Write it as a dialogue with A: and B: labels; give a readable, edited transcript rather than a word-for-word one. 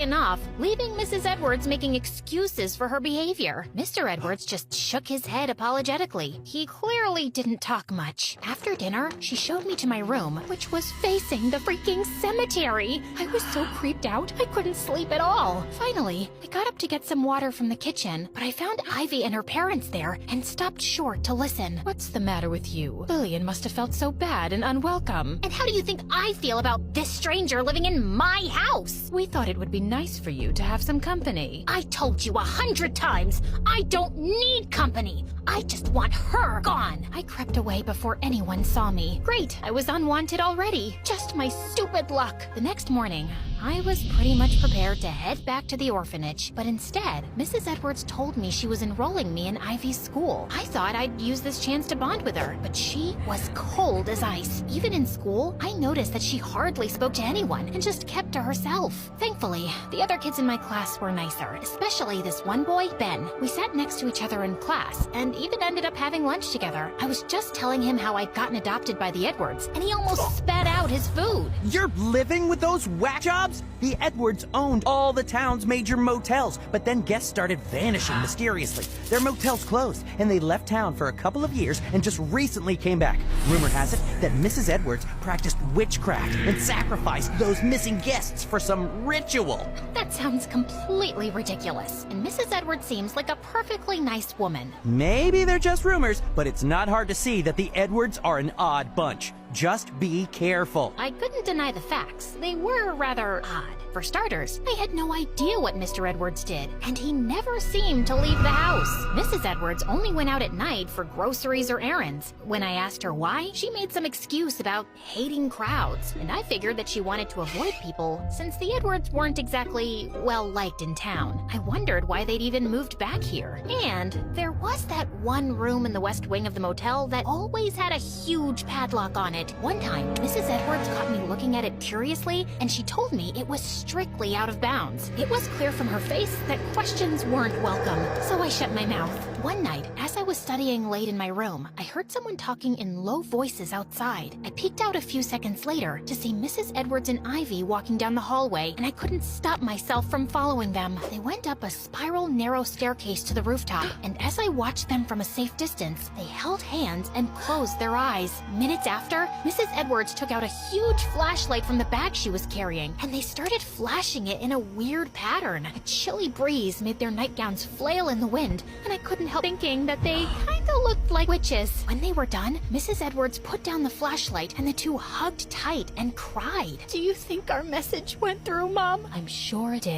A: enough, leaving Mrs. Edwards making excuses for her behavior. Mr. Edwards just shook his head apologetically. He clearly didn't talk much. After dinner, she showed me to my room, which was facing the freaking cemetery. I was so creeped out, I couldn't sleep at all. Finally, I got up to get some water from the kitchen, but I found Ivy and her parents there and stopped short to listen.
B: What's the matter with you? Lillian must have felt so bad and unwelcome.
A: And how do you think I feel about this stranger living in my house?
B: We thought it would be nice for you to have some company.
A: I told you 100 times, I don't need company. I just want her gone. I crept away before anyone saw me. Great, I was unwanted already. Just my stupid luck. The next morning, I was pretty much prepared to head back to the orphanage, but instead, Mrs. Edwards told me she was enrolling me in Ivy's school. I thought I'd use this chance to bond with her, but she was cold as ice. Even in school, I noticed that she hardly spoke to anyone and just kept to herself. Thankfully, the other kids in my class were nicer, especially this one boy, Ben. We sat next to each other in class and even ended up having lunch together. I was just telling him how I'd gotten adopted by the Edwards, and he almost spat out his food.
C: You're living with those whack jobs? The Edwards owned all the town's major motels, but then guests started vanishing mysteriously. Their motels closed, and they left town for a couple of years and just recently came back. Rumor has it that Mrs. Edwards practiced witchcraft and sacrificed those missing guests for some ritual.
A: That sounds completely ridiculous, and Mrs. Edwards seems like a perfectly nice woman.
C: Maybe they're just rumors, but it's not hard to see that the Edwards are an odd bunch. Just be careful.
A: I couldn't deny the facts. They were rather odd. For starters, I had no idea what Mr. Edwards did, and he never seemed to leave the house. Mrs. Edwards only went out at night for groceries or errands. When I asked her why, she made some excuse about hating crowds, and I figured that she wanted to avoid people since the Edwards weren't exactly well-liked in town. I wondered why they'd even moved back here. And there was that one room in the west wing of the motel that always had a huge padlock on it. One time, Mrs. Edwards caught me looking at it curiously, and she told me it was strictly out of bounds. It was clear from her face that questions weren't welcome, so I shut my mouth. One night, as I was studying late in my room, I heard someone talking in low voices outside. I peeked out a few seconds later to see Mrs. Edwards and Ivy walking down the hallway, and I couldn't stop myself from following them. They went up a spiral, narrow staircase to the rooftop, and as I watched them from a safe distance, they held hands and closed their eyes. Minutes after, Mrs. Edwards took out a huge flashlight from the bag she was carrying, and they started flashing it in a weird pattern. A chilly breeze made their nightgowns flail in the wind, and I couldn't help thinking that they kinda looked like witches. When they were done, Mrs. Edwards put down the flashlight, and the two hugged tight and cried. Do you think our message went through, Mom?
B: I'm sure it did.